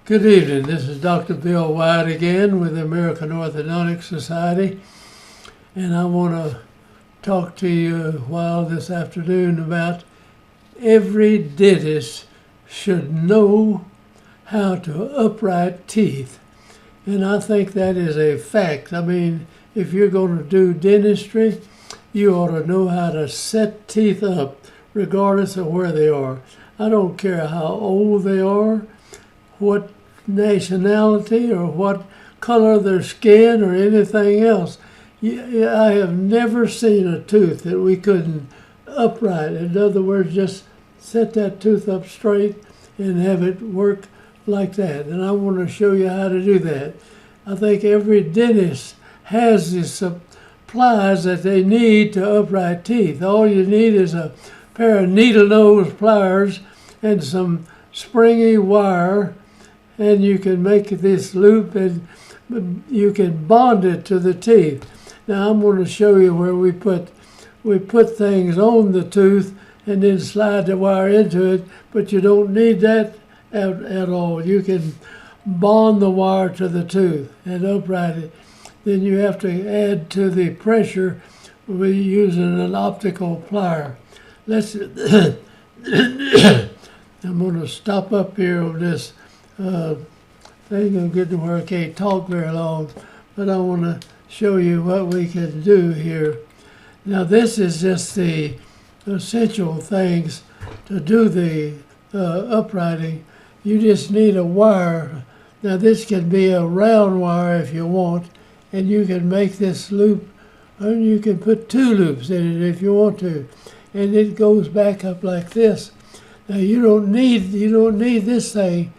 Good evening. This is Dr. Bill Wyatt again with the American Orthodontic Society, and I want to talk to you a while this afternoon about every dentist should know how to upright teeth. And I think that is a fact. I mean, if you're going to do dentistry, you ought to know how to set teeth up regardless of where they are. I don't care how old they are, what nationality or what color of their skin or anything else. I have never seen a tooth that we couldn't upright. In other words, just set that tooth up straight and have it work like that. And I want to show you how to do that. I think every dentist has the supplies that they need to upright teeth. All you need is a pair of needle nose pliers and some springy wire, and you can make this loop and you can bond it to the teeth. Now I'm going to show you where we put things on the tooth and then slide the wire into it, but you don't need that at all. You can bond the wire to the tooth and upright it. Then you have to add to the pressure with using an optical plier. I'm going to stop up here on this thing. I'm getting where I can't talk very long, but I want to show you what we can do here. Now this is just the essential things to do the uprighting. You just need a wire. Now this can be a round wire if you want, and you can make this loop, or you can put two loops in it if you want to, and it goes back up like this. Now you don't need this thing.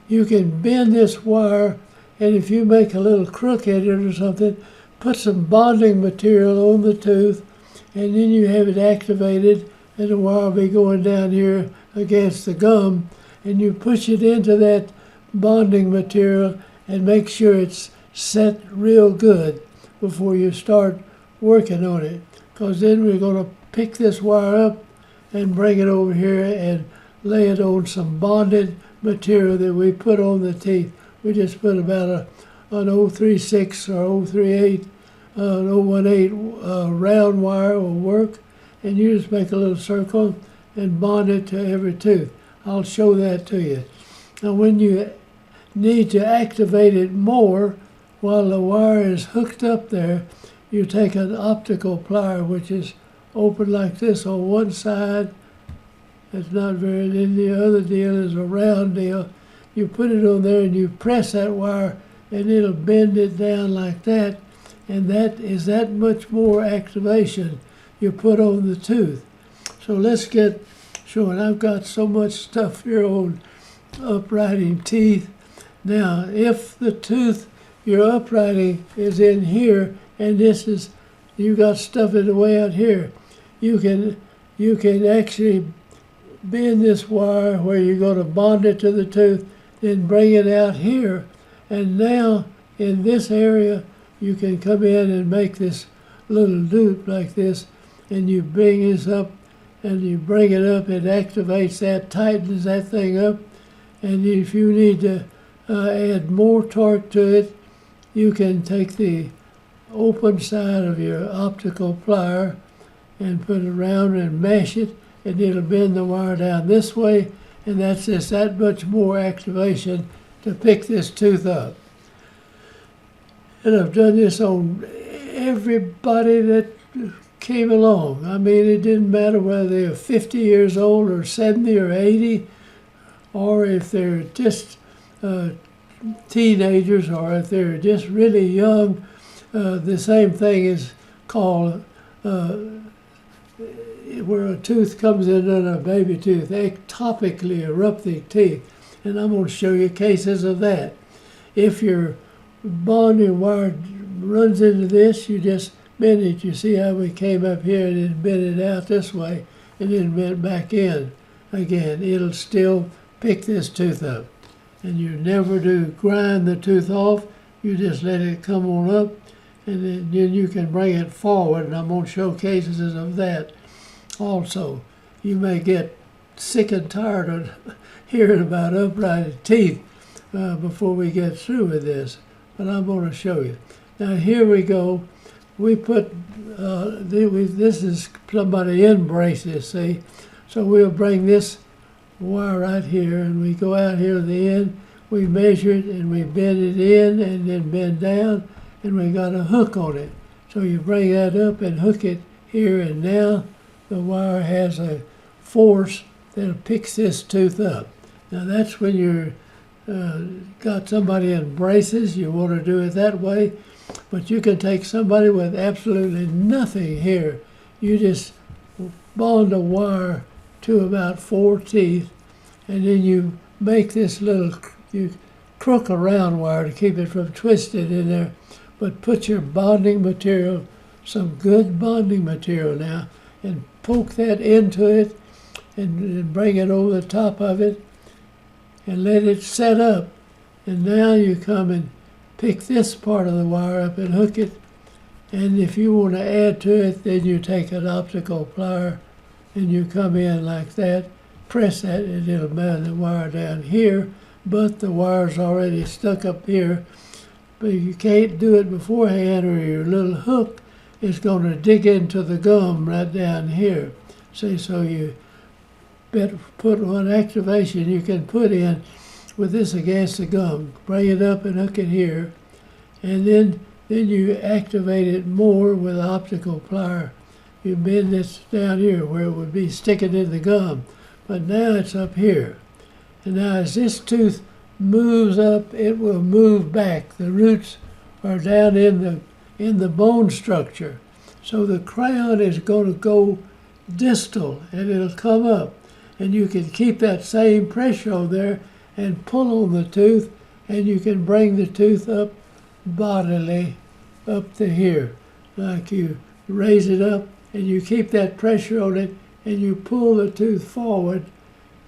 You can bend this wire, and if you make a little crook in it or something, put some bonding material on the tooth, and then you have it activated, and the wire will be going down here against the gum, and you push it into that bonding material and make sure it's set real good before you start working on it, because then we're going to pick this wire up and bring it over here and lay it on some bonded material that we put on the teeth. We just put about an 036 or 038, an 018 round wire will work, and you just make a little circle and bond it to every tooth. I'll show that to you. Now when you need to activate it more while the wire is hooked up there, you take an optical plier, which is open like this on one side. It's not very, then the other deal is a round deal. You put it on there and you press that wire and it'll bend it down like that, and that is that much more activation you put on the tooth. So let's get showing. I've got so much stuff here on uprighting teeth. Now if the tooth you're uprighting is in here and this is, you got stuff in the way out here, you can actually bend this wire where you're going to bond it to the tooth, then bring it out here, and now in this area you can come in and make this little loop like this, and you bring this up and you bring it up, it activates that, tightens that thing up, and if you need to add more torque to it, you can take the open side of your optical plier and put it around and mash it, and it'll bend the wire down this way, and that's just that much more activation to pick this tooth up. And I've done this on everybody that came along. I mean, it didn't matter whether they're 50 years old or 70 or 80, or if they're just teenagers, or if they're just really young. The same thing is called where a tooth comes in on a baby tooth, ectopically erupting teeth. And I'm going to show you cases of that. If your bonding wire runs into this, you just bend it. You see how we came up here and then bent it out this way and then bent back in again. It'll still pick this tooth up. And you never do grind the tooth off. You just let it come on up, and then you can bring it forward. And I'm going to show cases of that also. You may get sick and tired of hearing about uprighted teeth, before we get through with this, but I'm going to show you. Now here we go. We put, this is somebody in braces, see? So we'll bring this wire right here, and we go out here at the end, we measure it, and we bend it in, and then bend down, and we got a hook on it. So you bring that up and hook it here, and now the wire has a force that picks this tooth up. Now that's when you're got somebody in braces, you want to do it that way, but you can take somebody with absolutely nothing here. You just bond a wire to about 4 teeth, and then you make this little, you crook a round wire to keep it from twisted in there, but put your bonding material, some good bonding material now, and poke that into it, and bring it over the top of it, and let it set up. And now you come and pick this part of the wire up and hook it, and if you want to add to it, then you take an optical plier and you come in like that, press that, and it'll mount the wire down here, but the wire's already stuck up here. But you can't do it beforehand, or your little hook is going to dig into the gum right down here. See, so you better put one activation you can put in with this against the gum. Bring it up and hook it here, and then you activate it more with an optical plier. You bend this down here where it would be sticking in the gum, but now it's up here. And now as this tooth moves up, it will move back. The roots are down in the bone structure. So the crown is going to go distal, and it'll come up. And you can keep that same pressure on there and pull on the tooth, and you can bring the tooth up bodily up to here. Like you raise it up, and you keep that pressure on it, and you pull the tooth forward,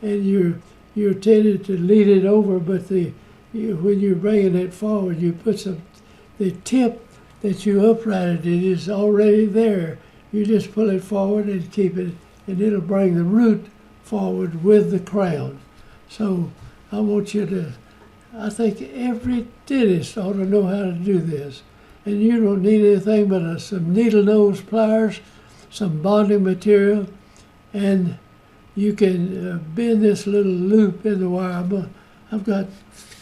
and you're tended to lead it over, but when you're bringing it forward, you put the tip that you uprighted it is already there. You just pull it forward and keep it, and it'll bring the root forward with the crown. So I want you to, I think every dentist ought to know how to do this. And you don't need anything but some needle nose pliers, some bonding material, and you can bend this little loop in the wire. I've got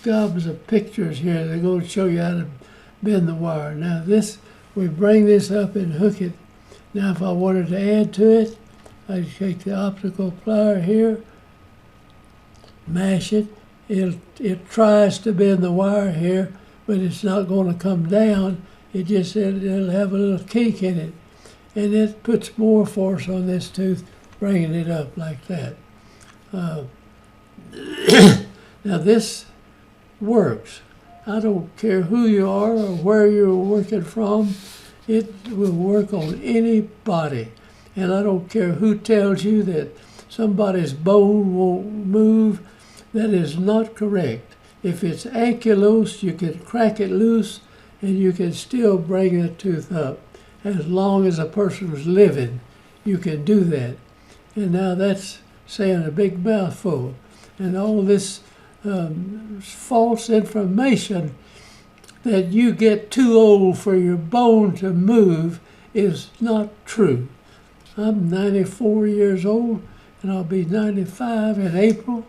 gobs of pictures here that are going to show you how to bend the wire. Now this, we bring this up and hook it. Now if I wanted to add to it, I take the optical plier here, mash it. It tries to bend the wire here, but it's not going to come down. It'll have a little kink in it, and it puts more force on this tooth, bringing it up like that. Now this works. I don't care who you are or where you're working from. It will work on anybody. And I don't care who tells you that somebody's bone won't move. That is not correct. If it's ankylose, you can crack it loose and you can still bring the tooth up. As long as a person's living, you can do that. And now that's saying a big mouthful. And all this false information that you get too old for your bone to move is not true. I'm 94 years old, and I'll be 95 in April,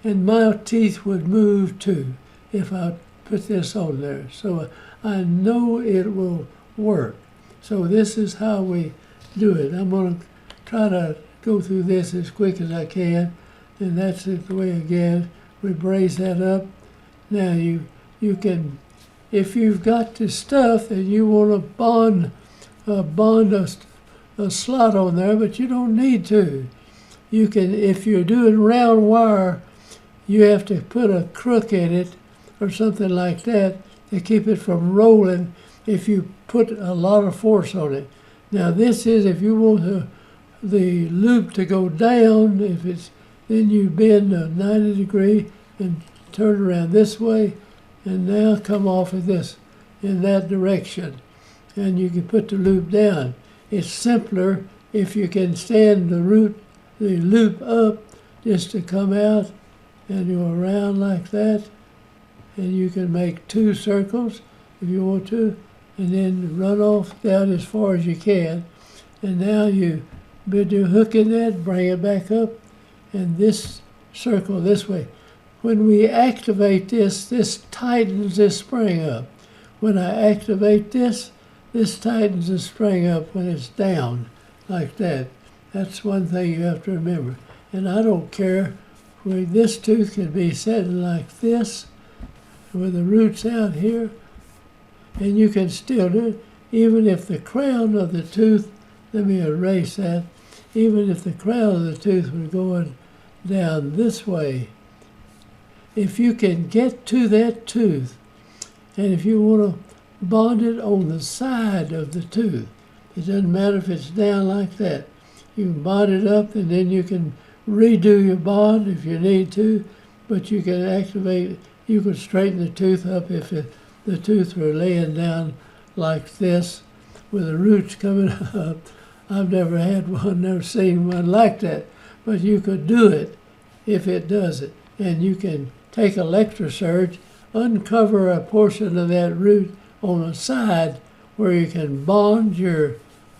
and my teeth would move too if I put this on there. So I know it will work. So this is how we do it. I'm going to try to go through this as quick as I can, and that's it the way again. We brace that up. Now you can, if you've got the stuff and you want to bond a slot on there, but you don't need to. You can, if you're doing round wire, you have to put a crook in it or something like that to keep it from rolling if you put a lot of force on it. Now this is if you want the loop to go down, then you bend a 90 degree and turn around this way, and now come off of this in that direction, and you can put the loop down. It's simpler if you can stand the loop up just to come out and go around like that, and you can make 2 circles if you want to, and then run off down as far as you can. And now you build your hook in that, bring it back up, and this circle this way. When we activate this, this tightens this spring up. When I activate this, this tightens the spring up when it's down, like that. That's one thing you have to remember. And I don't care, where this tooth can be sitting like this, with the roots out here, and you can still do it, even if the crown of the tooth, let me erase that, even if the crown of the tooth was going down this way. If you can get to that tooth, and if you want to bond it on the side of the tooth, it doesn't matter if it's down like that. You can bond it up, and then you can redo your bond if you need to, but you can activate, you can straighten the tooth up if the tooth were laying down like this with the roots coming up. I've never had one, never seen one like that, but you could do it if it does it. And you can take electrosurge, uncover a portion of that root on the side where you can bond your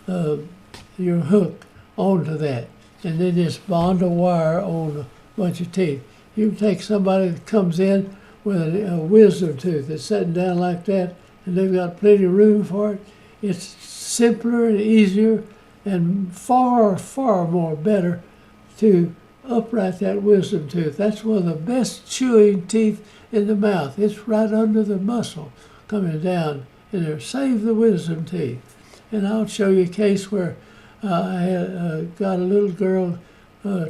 hook onto that, and then just bond a wire on a bunch of teeth. You can take somebody that comes in with a wisdom tooth that's sitting down like that, and they've got plenty of room for it. It's simpler and easier and far, far more better to upright that wisdom tooth. That's one of the best chewing teeth in the mouth. It's right under the muscle coming down in there. Save the wisdom teeth. And I'll show you a case where I had got a little girl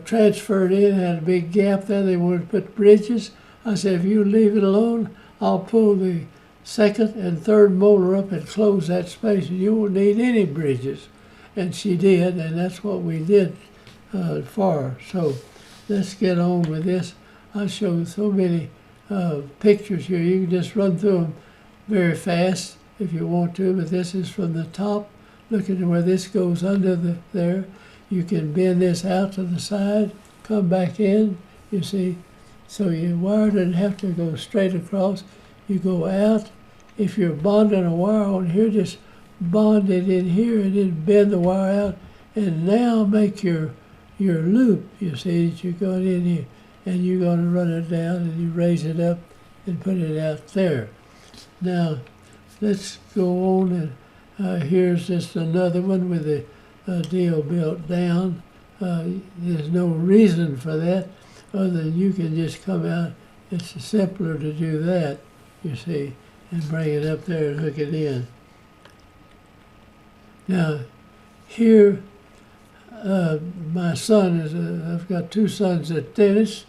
transferred in, had a big gap there. They wanted to put bridges. I said, if you leave it alone, I'll pull the 2nd and 3rd molar up and close that space, and you won't need any bridges. And she did, and that's what we did for her. So let's get on with this. I'll show you so many pictures here. You can just run through them very fast if you want to, but this is from the top. Look at where this goes under there. You can bend this out to the side, come back in, you see. So your wire doesn't have to go straight across. You go out. If you're bonding a wire on here, just bond it in here and then bend the wire out. And now make your loop, you see, that you're going in here. And you're going to run it down and you raise it up and put it out there. Now, let's go on, and here's just another one with the deal built down. There's no reason for that other than you can just come out. It's simpler to do that, you see, and bring it up there and hook it in. Now, here, my son is, I've got 2 sons at dentists.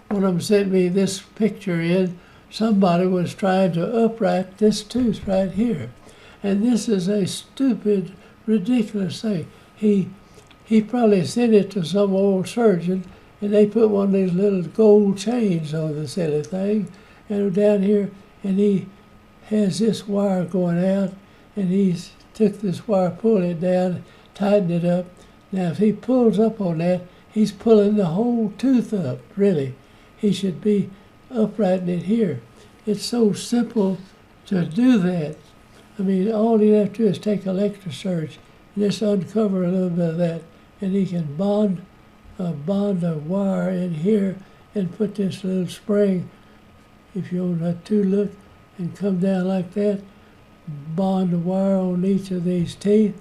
One of them sent me this picture in. Somebody was trying to upright this tooth right here. And this is a stupid, ridiculous thing. He probably sent it to some old surgeon, and they put one of these little gold chains on the silly thing, and down here, and he has this wire going out, and he's took this wire, pulled it down, tightened it up. Now, if he pulls up on that, he's pulling the whole tooth up, really. He should be uprighting it here. It's so simple to do that. I mean, all you have to do is take electrosurge and just uncover a little bit of that, and he can bond a wire in here and put this little spring, if you want that to look, and come down like that, bond a wire on each of these teeth,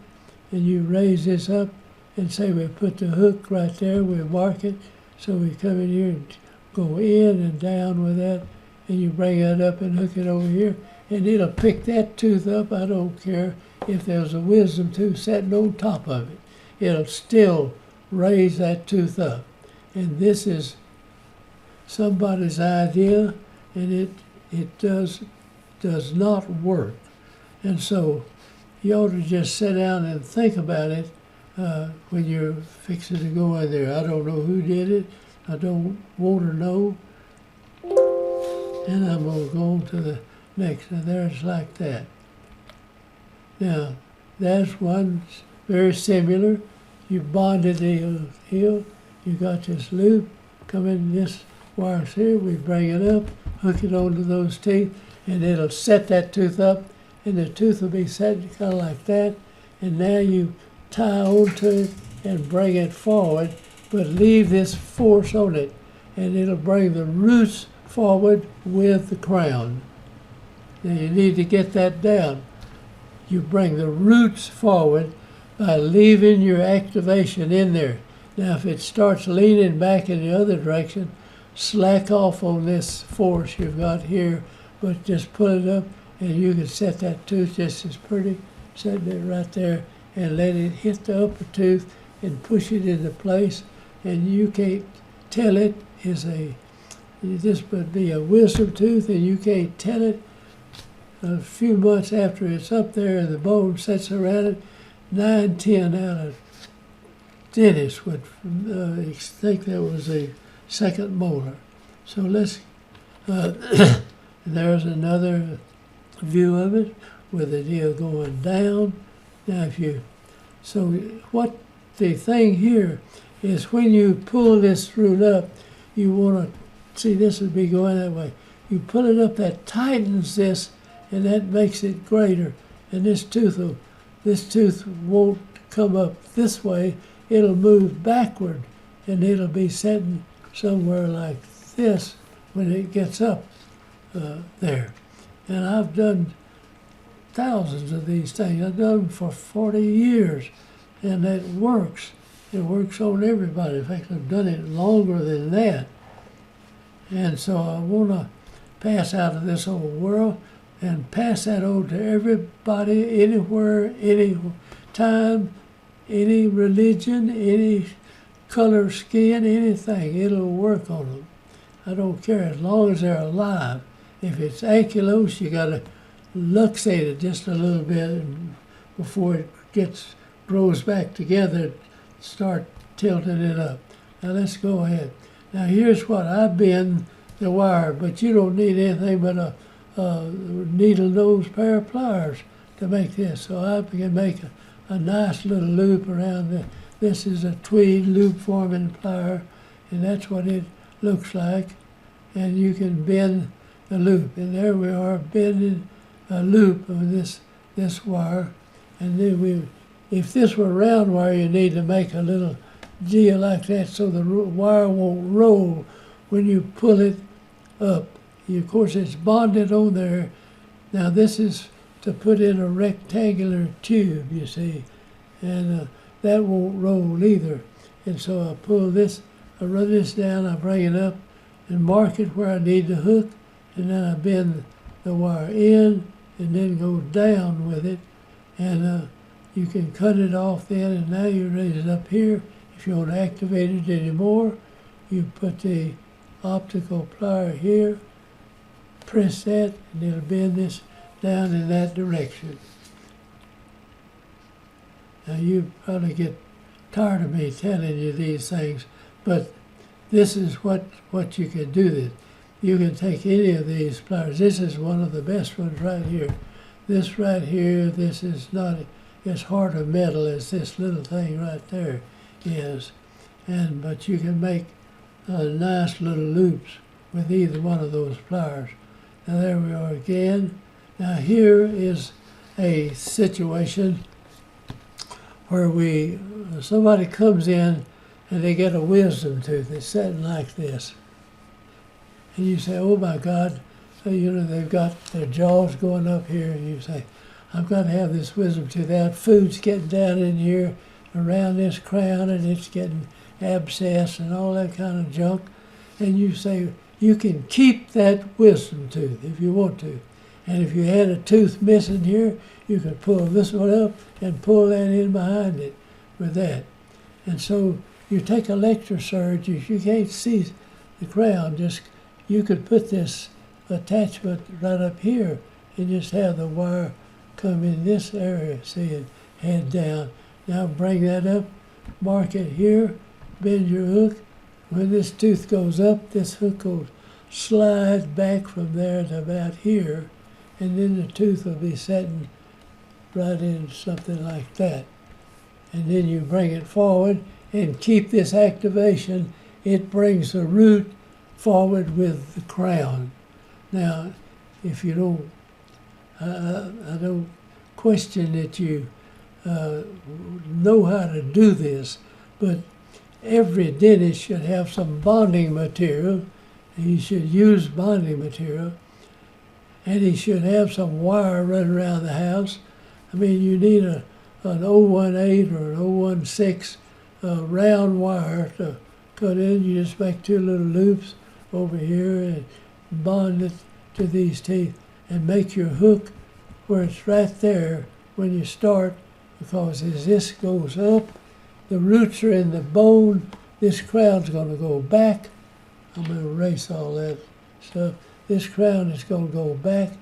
and you raise this up and say we put the hook right there, we mark it, so we come in here and go in and down with that, and you bring it up and hook it over here, and it'll pick that tooth up. I don't care if there's a wisdom tooth sitting on top of it. It'll still raise that tooth up. And this is somebody's idea, and it does not work. And so you ought to just sit down and think about it when you're fixing to go in there. I don't know who did it. I don't want to know. And I'm going to go on to the next. And there's like that. Now, that's one very similar. You bonded the heel. You got this loop coming, this wire's here. We bring it up, hook it onto those teeth, and it'll set that tooth up, and the tooth will be set kind of like that. And now you tie onto it and bring it forward, but leave this force on it, and it'll bring the roots forward with the crown. Now you need to get that down. You bring the roots forward by leaving your activation in there. Now if it starts leaning back in the other direction, slack off on this force you've got here, but just put it up, and you can set that tooth just as pretty, setting it right there, and let it hit the upper tooth and push it into place. And you can't tell it is this would be a wisdom tooth, and you can't tell it a few months after it's up there and the bone sets around it. 9, 10 out of dentists would think that was a second molar. So let's, there's another view of it with the deal going down. Now what the thing here is, when you pull this root up, you want to see this would be going that way. You pull it up, that tightens this, and that makes it greater. And this tooth won't come up this way. It'll move backward, and it'll be sitting somewhere like this when it gets up there. And I've done thousands of these things. I've done them for 40 years, and it works. It works on everybody. In fact, I've done it longer than that. And so I want to pass out of this old world and pass that on to everybody, anywhere, any time, any religion, any color skin, anything. It'll work on them. I don't care, as long as they're alive. If it's ankylose, you got to luxate it just a little bit before it grows back together. Start tilting it up. Now let's go ahead. Now here's what I bend the wire, but you don't need anything but a needle nose pair of pliers to make this. So I can make a nice little loop around this. This is a tweed loop forming plier, and that's what it looks like. And you can bend the loop, and there we are bending a loop of this wire. And then if this were round wire, you need to make a little deal like that so the wire won't roll when you pull it up. Of course, it's bonded on there. Now this is to put in a rectangular tube, you see, and that won't roll either. And so I pull this, I run this down, I bring it up and mark it where I need to hook, and then I bend the wire in and then go down with it, and you can cut it off then, and now you raise it up here. If you want to activate it anymore, you put the optical plier here, press that, and it'll bend this down in that direction. Now you probably get tired of me telling you these things, but this is what you can do. That you can take any of these pliers. This is one of the best ones right here. This right here, this is not as hard a metal as this little thing right there is, but you can make nice little loops with either one of those pliers. Now there we are again. Now here is a situation where somebody comes in and they get a wisdom tooth. It's sitting like this, and you say, "Oh my God!" They've got their jaws going up here, and you say, "I've got to have this wisdom tooth out. Food's getting down in here around this crown, and it's getting abscess and all that kind of junk." And you say, you can keep that wisdom tooth if you want to. And if you had a tooth missing here, you could pull this one up and pull that in behind it with that. And so you take electrosurge, if you can't see the crown, you could put this attachment right up here and just have the wire come in this area, see it, head down. Now bring that up, mark it here, bend your hook. When this tooth goes up, this hook will slide back from there to about here, and then the tooth will be setting right in something like that. And then you bring it forward and keep this activation. It brings the root forward with the crown. Now, if you don't, I don't question that you know how to do this, but every dentist should have some bonding material. He should use bonding material, and he should have some wire running around the house. I mean, you need an 018 or an 016 round wire to cut in. You just make two little loops over here and bond it to these teeth and make your hook where it's right there when you start, because as this goes up, the roots are in the bone, this crown's going to go back. I'm going to erase all that stuff. This crown is going to go back,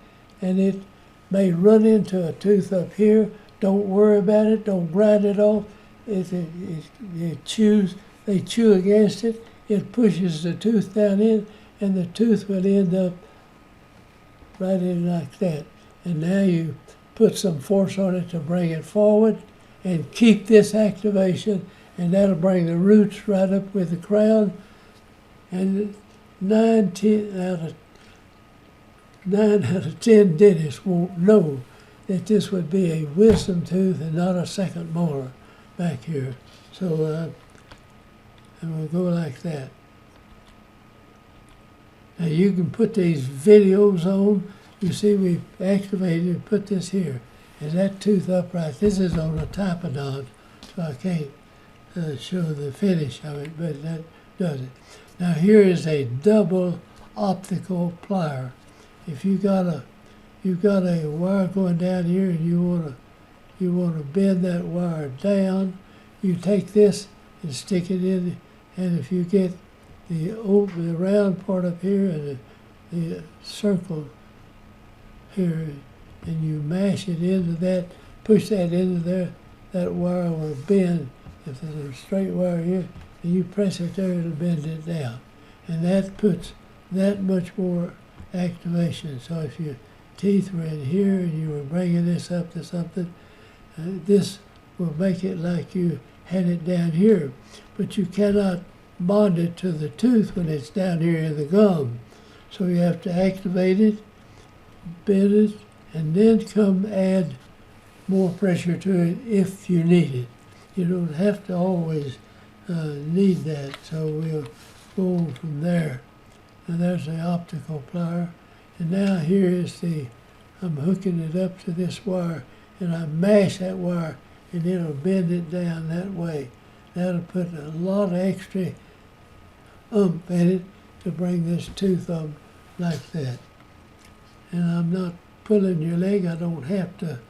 and it may run into a tooth up here. Don't worry about it. Don't grind it off. They chew against it. It pushes the tooth down in, and the tooth will end up right in like that. And now you put some force on it to bring it forward and keep this activation, and that'll bring the roots right up with the crown. And 9 out of 10 dentists won't know that this would be a wisdom tooth and not a second molar back here. So, and we'll go like that. Now you can put these videos on. You see we've activated and put this here. And that tooth upright, this is on a typodont, so I can't show the finish of it, but that does it. Now here is a double optical plier. If you've got a wire going down here and you wanna bend that wire down, you take this and stick it in, and if you get the round part up here and the circle here, and you mash it into that, push that into there, that wire will bend. If there's a straight wire here, and you press it there, it'll bend it down. And that puts that much more activation. So if your teeth were in here and you were bringing this up to something, this will make it like you had it down here. But you cannot bond it to the tooth when it's down here in the gum. So you have to activate it, bend it, and then come add more pressure to it if you need it. You don't have to always need that, so we'll go on from there. And there's the optical plier. And now here is I'm hooking it up to this wire, and I mash that wire, and it'll bend it down that way. That'll put a lot of extra oomph in it to bring this tooth up like that. And I'm not pulling your leg, I don't have to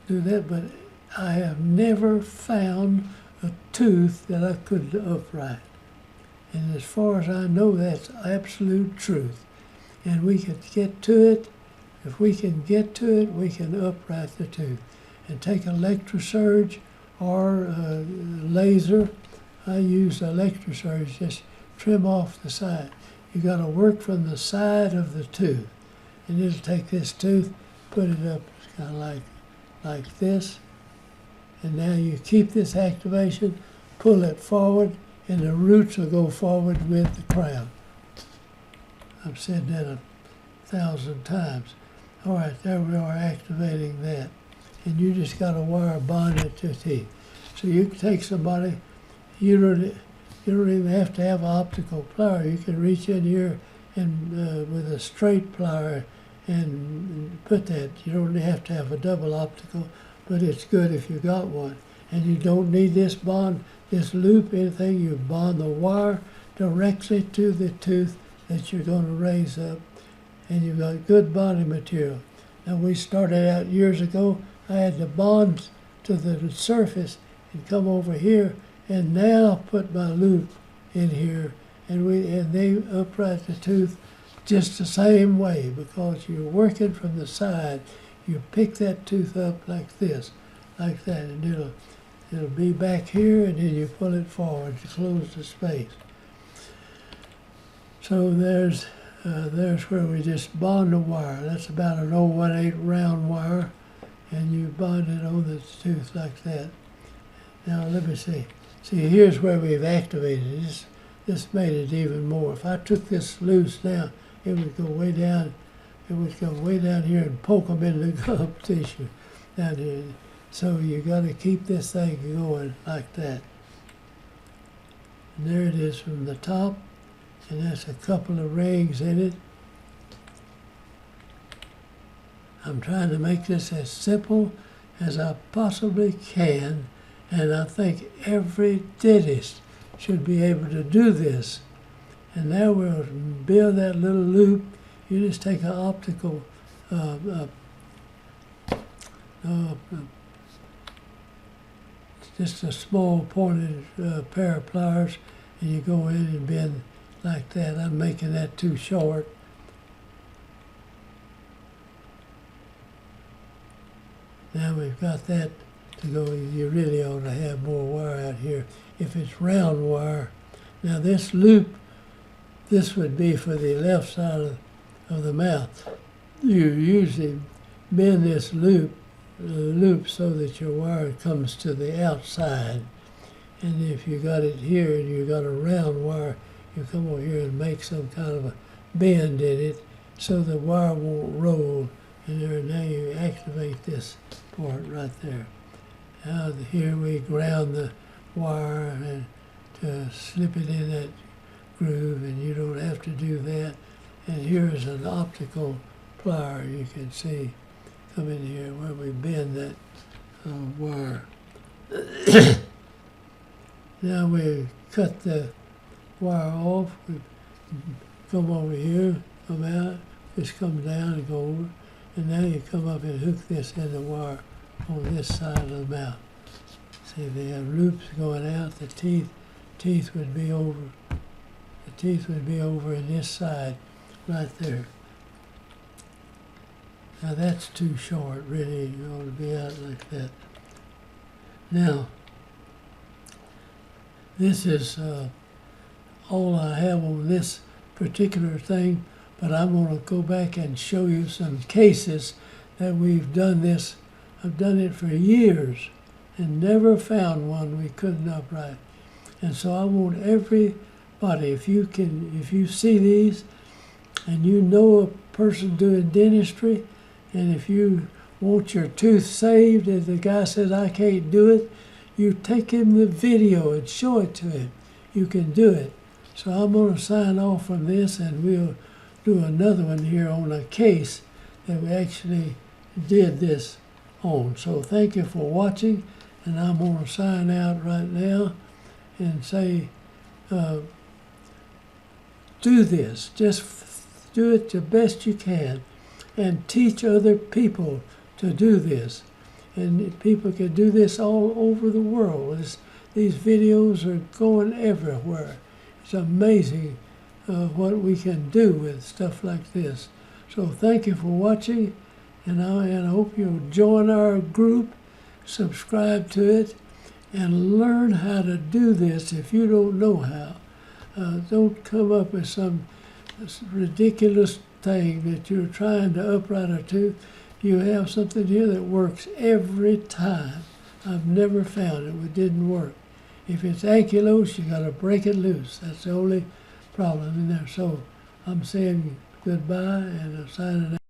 do that, but I have never found a tooth that I couldn't upright. And as far as I know, that's absolute truth. And we can get to it. If we can get to it, we can upright the tooth. And take electrosurge or laser. I use electrosurge, just trim off the side. You got to work from the side of the tooth. And it'll take this tooth, put it up kind of like this. And now you keep this activation, pull it forward, and the roots will go forward with the crown. I've said that 1,000 times. All right, there we are activating that. And you just got a wire bonded to teeth. So you can take somebody, you don't even have to have an optical plier. You can reach in here and with a straight plier and put that. You don't have to have a double optical, but it's good if you got one. And you don't need this bond, this loop, anything. You bond the wire directly to the tooth that you're going to raise up, and you've got good bonding material. Now we started out years ago, I had to bond to the surface and come over here and now put my loop in here, and they upright the tooth just the same way, because you're working from the side. You pick that tooth up like this, like that, and it'll be back here, and then you pull it forward to close the space. So there's where we just bond the wire. That's about an 018 round wire, and you bond it on the tooth like that. Now let me see. See, here's where we've activated it. This made it even more. If I took this loose now, it would go way down it would come way down here and poke them in the gum tissue down here. So you got to keep this thing going like that. And there it is from the top, and that's a couple of rings in it. I'm trying to make this as simple as I possibly can, and I think every dentist should be able to do this. And now we'll build that little loop. You just take an optical, just a small pointed pair of pliers, and you go in and bend like that. I'm making that too short. Now we've got that to go. You really ought to have more wire out here. If it's round wire, now this loop, this would be for the left side of the mouth. You usually bend this loop so that your wire comes to the outside. And if you got it here and you got a round wire, you come over here and make some kind of a bend in it so the wire won't roll. And there, now you activate this part right there. Now here we ground the wire and to slip it in that groove, and you don't have to do that. And here's an optical plier you can see come in here where we bend that wire. Now we cut the wire off. We come over here, come out, just come down and go over. And now you come up and hook this in the wire on this side of the mouth. See, they have loops going out. The teeth would be over. The teeth would be over in this side, right there. Now that's too short, really. You ought to be out like that. Now, this is all I have on this particular thing, but I'm going to go back and show you some cases that we've done this. I've done it for years and never found one we couldn't upright. And so I want everybody, if you see these and you know a person doing dentistry, and if you want your tooth saved and the guy says, I can't do it, you take him the video and show it to him. You can do it. So I'm going to sign off from this, and we'll do another one here on a case that we actually did this on. So thank you for watching, and I'm going to sign out right now and say, do this. Just do it the best you can and teach other people to do this. And people can do this all over the world. These videos are going everywhere. It's amazing what we can do with stuff like this. So thank you for watching, and I hope you'll join our group, subscribe to it, and learn how to do this if you don't know how. Don't come up with some ridiculous thing that you're trying to upright a tooth. You have something here that works every time. I've never found it didn't work. If it's ankylose, you got to break it loose. That's the only problem in there. So I'm saying goodbye and I'm signing out.